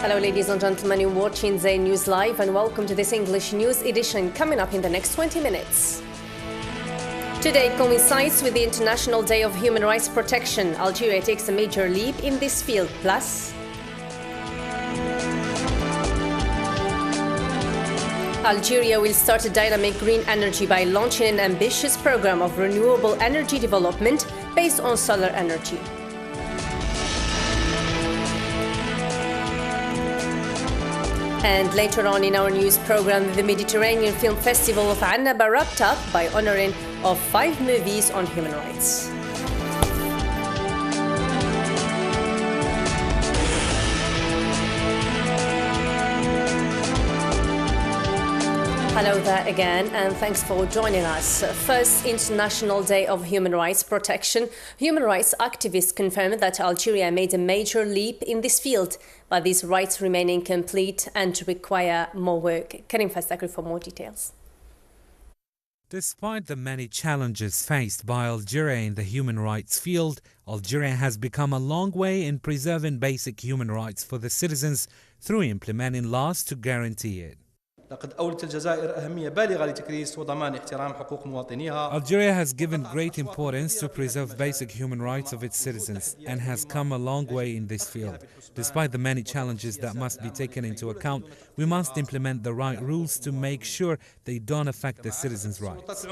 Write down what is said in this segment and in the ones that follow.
Hello, ladies and gentlemen, you're watching Dzair News Live, and welcome to this English news edition coming up in the next 20 minutes. Today coincides with the International Day of Human Rights Protection. Algeria takes a major leap in this field. Plus, Algeria will start a dynamic green energy by launching an ambitious program of renewable energy development based on solar energy. And later on in our news program, the Mediterranean Film Festival of Annaba wrapped up by honoring of 5 movies on human rights. Hello there again, and thanks for joining us. First International Day of Human Rights Protection. Human rights activists confirmed that Algeria made a major leap in this field, but these rights remain incomplete and require more work. Karim Fastakri for more details. Despite the many challenges faced by Algeria in the human rights field, Algeria has become a long way in preserving basic human rights for the citizens through implementing laws to guarantee it. Algeria has given great importance to preserve basic human rights of its citizens and has come a long way in this field. Despite the many challenges that must be taken into account, we must implement the right rules to make sure they don't affect the citizens' rights.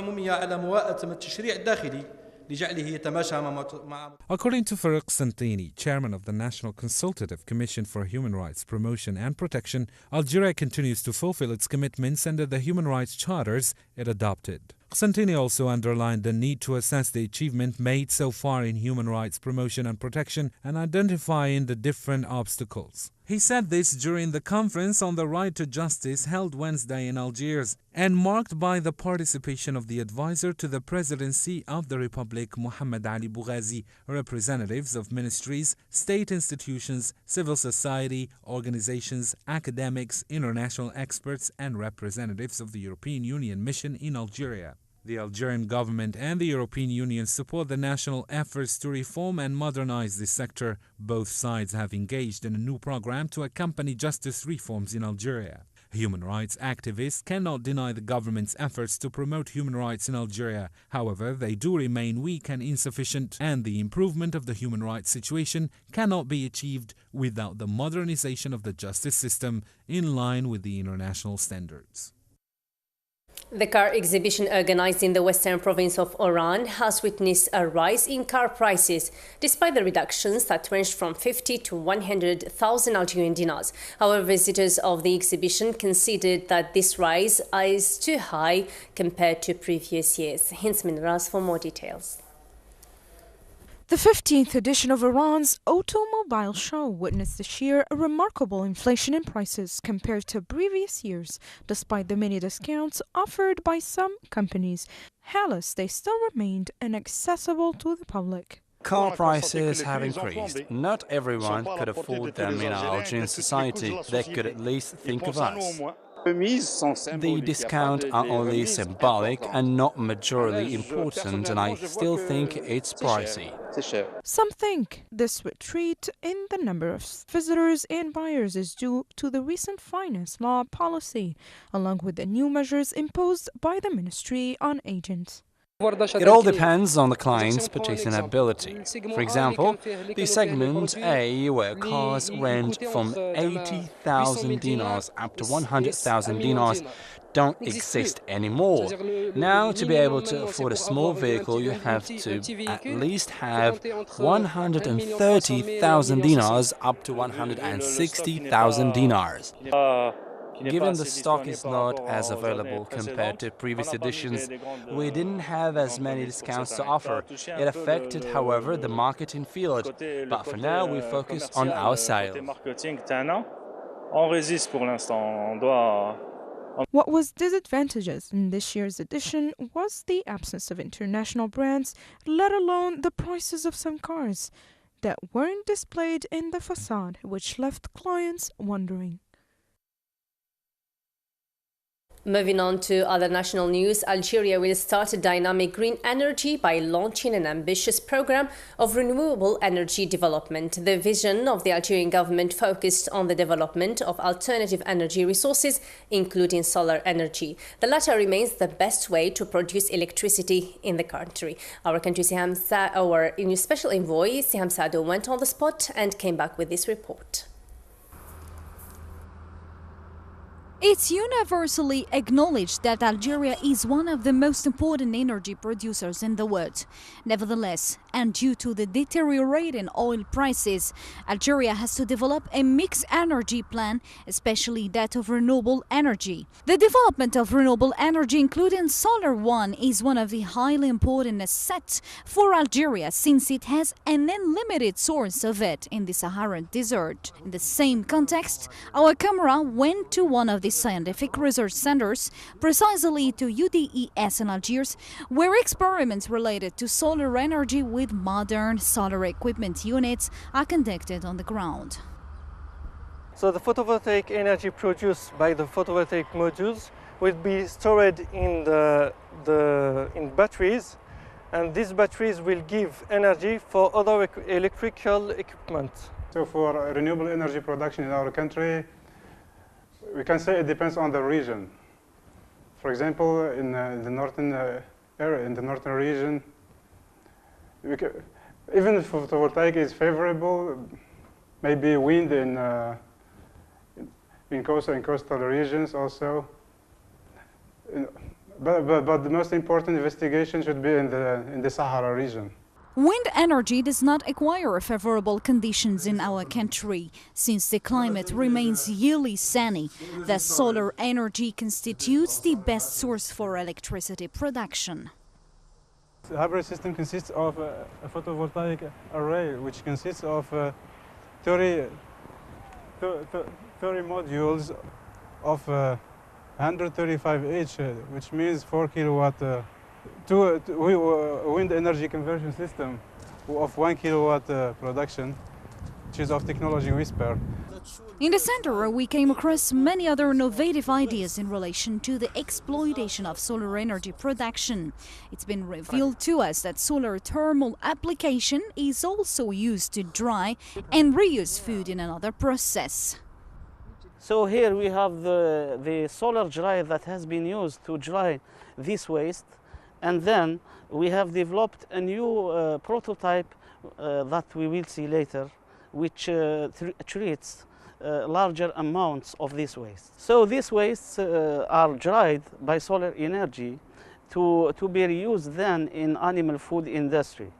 According to Farouk Santini, chairman of the National Consultative Commission for Human Rights Promotion and Protection, Algeria continues to fulfill its commitments under the human rights charters it adopted. Santini also underlined the need to assess the achievement made so far in human rights promotion and protection and identifying the different obstacles. He said this during the conference on the right to justice held Wednesday in Algiers and marked by the participation of the advisor to the presidency of the Republic, Mohammed Ali Bougazi, representatives of ministries, state institutions, civil society, organizations, academics, international experts, and representatives of the European Union mission in Algeria. The Algerian government and the European Union support the national efforts to reform and modernize this sector. Both sides have engaged in a new program to accompany justice reforms in Algeria. Human rights activists cannot deny the government's efforts to promote human rights in Algeria. However, they do remain weak and insufficient, and the improvement of the human rights situation cannot be achieved without the modernization of the justice system in line with the international standards. The car exhibition organized in the western province of Oran has witnessed a rise in car prices, despite the reductions that ranged from 50 to 100,000 Algerian dinars. However, visitors of the exhibition considered that this rise is too high compared to previous years. Hence, Minras for more details. The 15th edition of Iran's automobile show witnessed this year a remarkable inflation in prices compared to previous years, despite the many discounts offered by some companies. Alas, they still remained inaccessible to the public. Car prices have increased. Not everyone could afford them in our Algerian society. They could at least think of us. The discounts are only symbolic and not majorly important, and I still think it's pricey. Some think this retreat in the number of visitors and buyers is due to the recent finance law policy, along with the new measures imposed by the Ministry on agents. It all depends on the client's purchasing ability. For example, the segment A, where cars range from 80,000 dinars up to 100,000 dinars, don't exist anymore. Now, to be able to afford a small vehicle, you have to at least have 130,000 dinars up to 160,000 dinars. Given the stock is not as available compared to previous editions, we didn't have as many discounts to offer. It affected, however, the marketing field, but for now we focus on our sales. What was disadvantageous in this year's edition was the absence of international brands, let alone the prices of some cars that weren't displayed in the facade, which left clients wondering. Moving on to other national news, Algeria will start dynamic green energy by launching an ambitious program of renewable energy development. The vision of the Algerian government focused on the development of alternative energy resources, including solar energy. The latter remains the best way to produce electricity in the country. Our special envoy, Siham Sado, went on the spot and came back with this report. It's universally acknowledged that Algeria is one of the most important energy producers in the world. Nevertheless, and due to the deteriorating oil prices, Algeria has to develop a mixed energy plan, especially that of renewable energy. The development of renewable energy, including solar one, is one of the highly important assets for Algeria, since it has an unlimited source of it in the Saharan desert. In the same context, our camera went to one of the scientific research centers, precisely to UDES in Algiers, where experiments related to solar energy with modern solar equipment units are conducted on the ground. So the photovoltaic energy produced by the photovoltaic modules will be stored in in batteries, and these batteries will give energy for other electrical equipment. So for renewable energy production in our country, we can say it depends on the region. For example, in the northern area, in the northern region, even if photovoltaic is favorable, maybe wind in coastal regions also. But the most important investigation should be in the Sahara region. Wind energy does not acquire favorable conditions in our country, since the climate remains yearly sunny. Thus, solar energy constitutes the best source for electricity production. The hybrid system consists of a photovoltaic array, which consists of 30 modules of 135 each, which means 4 kilowatt. To wind energy conversion system of 1 kilowatt production, which is of technology Whisper. In the center, we came across many other innovative ideas in relation to the exploitation of solar energy production. It's been revealed to us that solar thermal application is also used to dry and reuse food in another process. So here we have the solar dryer that has been used to dry this waste. And then we have developed a new prototype that we will see later, which treats larger amounts of this waste. So these wastes are dried by solar energy to be reused then in animal food industry.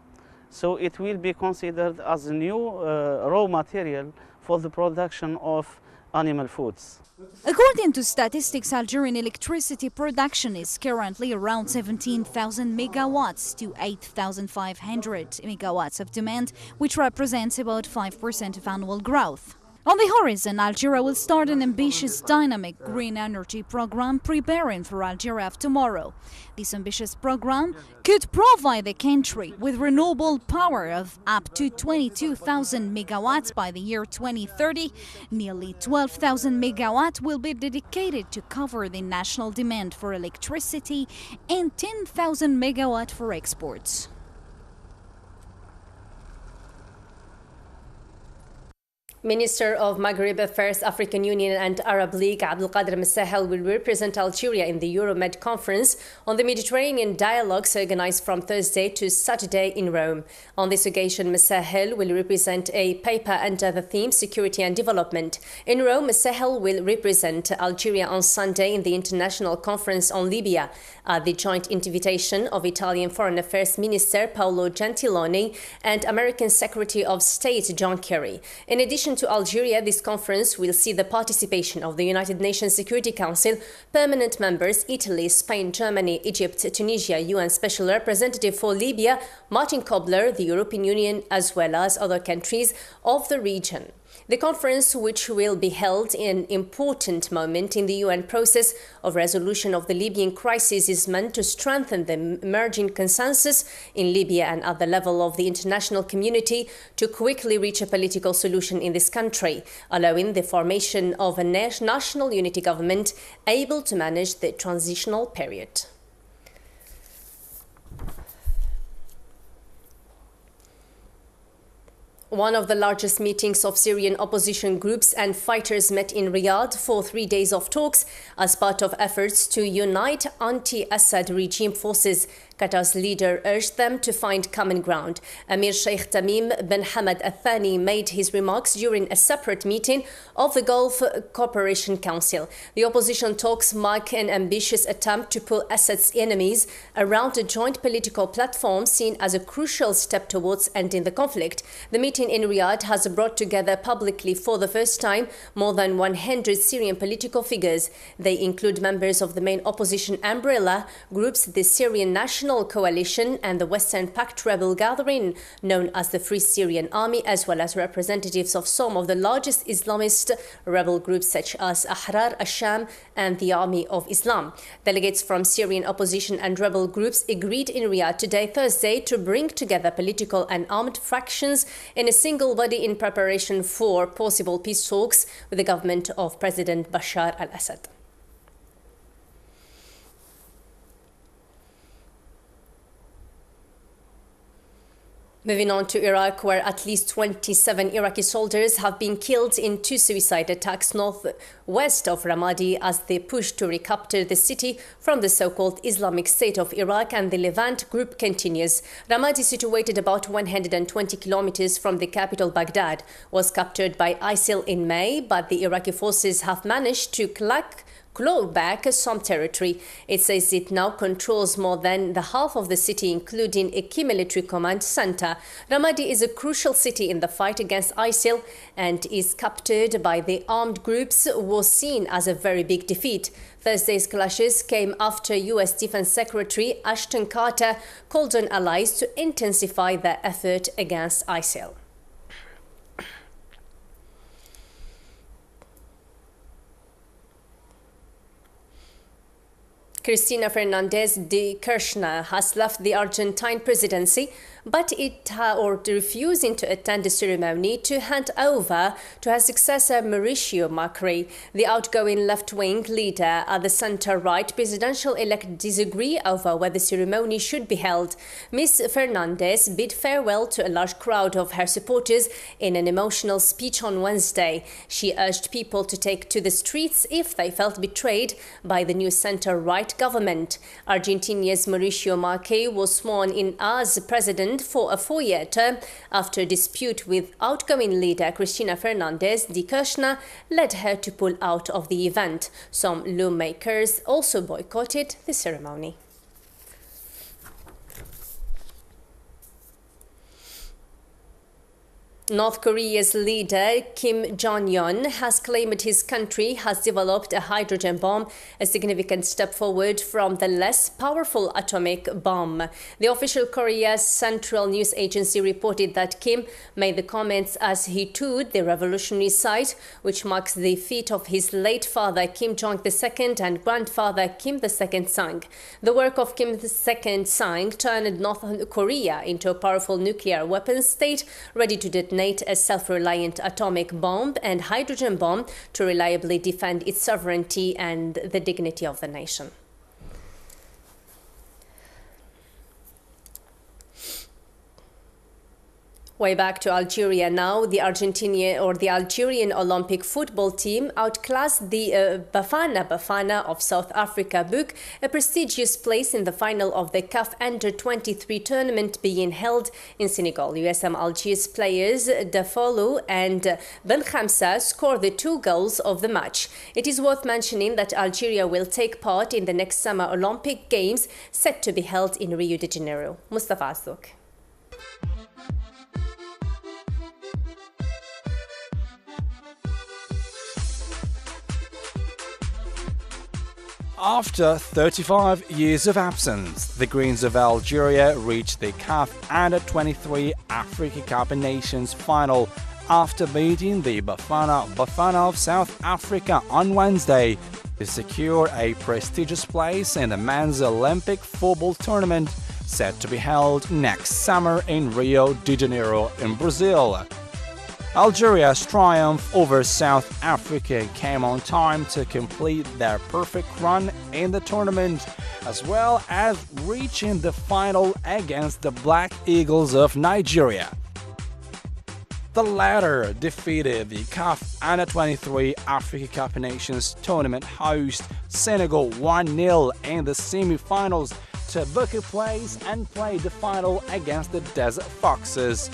So it will be considered as a new raw material for the production of animal foods. According to statistics, Algerian electricity production is currently around 17,000 megawatts to 8,500 megawatts of demand, which represents about 5% of annual growth. On the horizon, Algeria will start an ambitious dynamic green energy program preparing for Algeria of tomorrow. This ambitious program could provide the country with renewable power of up to 22,000 megawatts by the year 2030. Nearly 12,000 megawatts will be dedicated to cover the national demand for electricity and 10,000 megawatts for exports. Minister of Maghreb Affairs, African Union and Arab League, Abdelkader Messahel, will represent Algeria in the Euromed conference on the Mediterranean dialogues organized from Thursday to Saturday in Rome. On this occasion, Messahel will represent a paper under the theme Security and Development. In Rome, Messahel will represent Algeria on Sunday in the International Conference on Libya, at the joint invitation of Italian Foreign Affairs Minister Paolo Gentiloni and American Secretary of State John Kerry. In addition to Algeria, this conference will see the participation of the United Nations Security Council permanent members Italy, Spain, Germany, Egypt, Tunisia, UN Special Representative for Libya, Martin Kobler, the European Union, as well as other countries of the region. The conference, which will be held in an important moment in the UN process of resolution of the Libyan crisis, is meant to strengthen the emerging consensus in Libya and at the level of the international community to quickly reach a political solution in this country, allowing the formation of a national unity government able to manage the transitional period. One of the largest meetings of Syrian opposition groups and fighters met in Riyadh for 3 days of talks as part of efforts to unite anti-Assad regime forces. Qatar's leader urged them to find common ground. Emir Sheikh Tamim bin Hamad Al Thani made his remarks during a separate meeting of the Gulf Cooperation Council. The opposition talks mark an ambitious attempt to pull Assad's enemies around a joint political platform seen as a crucial step towards ending the conflict. The meeting in Riyadh has brought together publicly for the first time more than 100 Syrian political figures. They include members of the main opposition umbrella groups, the Syrian National Coalition and the Western Pact rebel gathering known as the Free Syrian Army, as well as representatives of some of the largest Islamist rebel groups such as Ahrar al-Sham and the Army of Islam. Delegates from Syrian opposition and rebel groups agreed in Riyadh today, Thursday, to bring together political and armed fractions in a single body in preparation for possible peace talks with the government of President Bashar al-Assad. Moving on to Iraq, where at least 27 Iraqi soldiers have been killed in 2 suicide attacks northwest of Ramadi as they push to recapture the city from the so-called Islamic State of Iraq, and the Levant group continues. Ramadi, situated about 120 kilometers from the capital Baghdad, was captured by ISIL in May, but the Iraqi forces have managed to claw back some territory. It says it now controls more than the half of the city, including a key military command center. Ramadi is a crucial city in the fight against ISIL, and is captured by the armed groups was seen as a very big defeat. Thursday's clashes came after U.S. Defense Secretary Ashton Carter called on allies to intensify their effort against ISIL. Cristina Fernández de Kirchner has left the Argentine presidency, but refusing to attend the ceremony to hand over to her successor Mauricio Macri. The outgoing left-wing leader at the center-right presidential-elect disagree over where the ceremony should be held. Ms. Fernández bid farewell to a large crowd of her supporters in an emotional speech on Wednesday. She urged people to take to the streets if they felt betrayed by the new center-right government. Argentina's Mauricio Macri was sworn in as president for a 4-year term after a dispute with outgoing leader Cristina Fernández de Kirchner led her to pull out of the event. Some lawmakers also boycotted the ceremony. North Korea's leader Kim Jong-un has claimed his country has developed a hydrogen bomb, a significant step forward from the less powerful atomic bomb. The official Korea's Central News Agency reported that Kim made the comments as he toured the revolutionary site, which marks the feet of his late father Kim Jong-il and grandfather Kim II Sang. The work of Kim II Sang turned North Korea into a powerful nuclear weapons state, ready to detonate a self-reliant atomic bomb and hydrogen bomb to reliably defend its sovereignty and the dignity of the nation. Way back to Algeria now, the Algerian Olympic football team outclassed the Bafana of South Africa, book a prestigious place in the final of the CAF Under-23 tournament being held in Senegal. USM Algiers players Dafolo and Ben Khamsa scored the 2 goals of the match. It is worth mentioning that Algeria will take part in the next Summer Olympic Games set to be held in Rio de Janeiro. Mustafa Azdok. After 35 years of absence, the Greens of Algeria reached the CAF Under-23 Africa Cup of Nations final after beating the Bafana of South Africa on Wednesday to secure a prestigious place in the men's Olympic football tournament set to be held next summer in Rio de Janeiro in Brazil. Algeria's triumph over South Africa came on time to complete their perfect run in the tournament, as well as reaching the final against the Black Eagles of Nigeria. The latter defeated the CAF Under-23 Africa Cup Nations Tournament host Senegal 1-0 in the semi-finals to book a place and play the final against the Desert Foxes.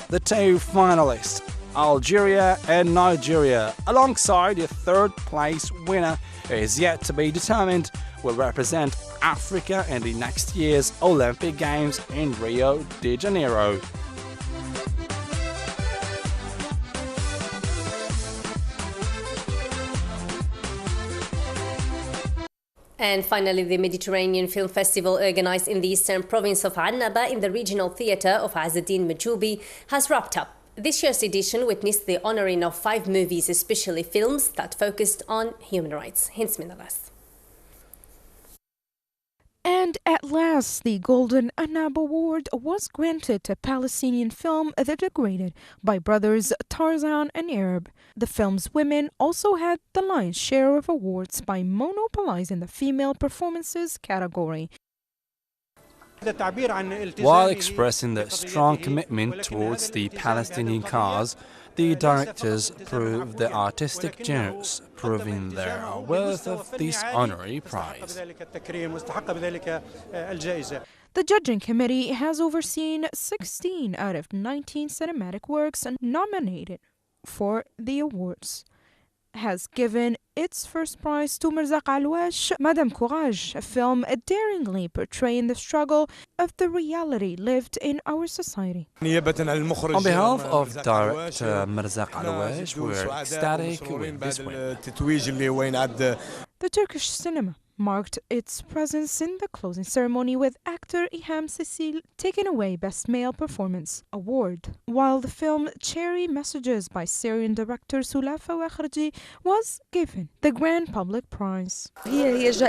The two finalists, Algeria and Nigeria, alongside the third-place winner who is yet to be determined, will represent Africa in the next year's Olympic Games in Rio de Janeiro. And finally, the Mediterranean Film Festival, organized in the eastern province of Annaba in the regional theatre of Azzeddin Majoubi, has wrapped up. This year's edition witnessed the honoring of 5 movies, especially films that focused on human rights. Hence, Minalas. And at last, the Golden Annaba Award was granted to Palestinian film The Degraded by brothers Tarzan and Arab. The film's women also had the lion's share of awards by monopolizing the female performances category. While expressing their strong commitment towards the Palestinian cause, the directors proved their artistic genius, proving their worth of this honorary prize. The judging committee has overseen 16 out of 19 cinematic works nominated for the awards. Has given its first prize to Mirzaq Alwash, Madame Courage, a film daringly portraying the struggle of the reality lived in our society. On behalf of director Mirzaq Alwash, we're ecstatic with this win. The Turkish cinema marked its presence in the closing ceremony with actor Iham Cecil taking away Best Male Performance award, while the film Cherry Messages by Syrian director Sulafa Wakhrji was given the Grand Public Prize. This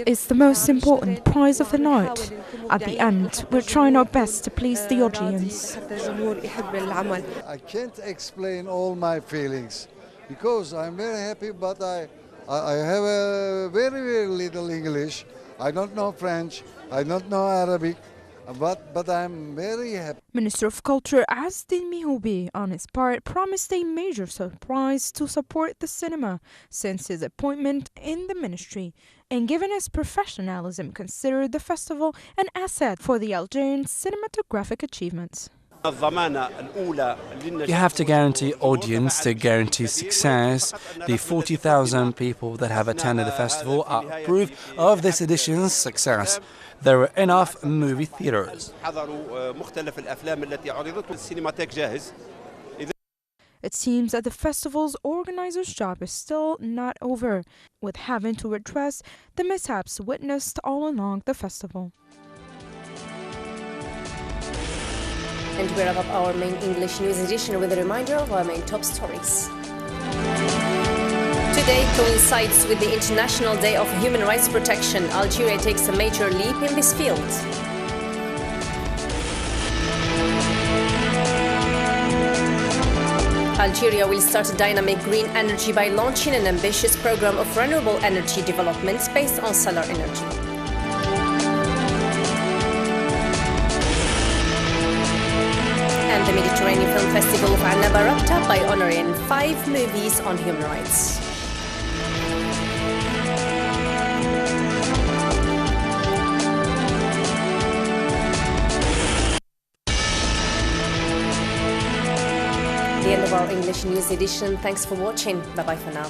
is the most important prize of the night. At the end, we're trying our best to please the audience. I can't explain all my feelings because I'm very happy, but I have a very little English. I don't know French. I don't know Arabic. But I'm very happy. Minister of Culture Azzeddin Majoubi, on his part, promised a major surprise to support the cinema since his appointment in the ministry, and given his professionalism, considered the festival an asset for the Algerian cinematographic achievements. You have to guarantee audience to guarantee success. The 40,000 people that have attended the festival are proof of this edition's success. There were enough movie theaters. It seems that the festival's organizers' job is still not over, with having to address the mishaps witnessed all along the festival. And we wrap up our main English news edition with a reminder of our main top stories. Today coincides with the International Day of Human Rights Protection. Algeria takes a major leap in this field. Algeria will start dynamic green energy by launching an ambitious program of renewable energy development based on solar energy. And the Mediterranean Film Festival of Annaba wrapped up by honoring 5 movies on human rights. The end of our English news edition. Thanks for watching. Bye-bye for now.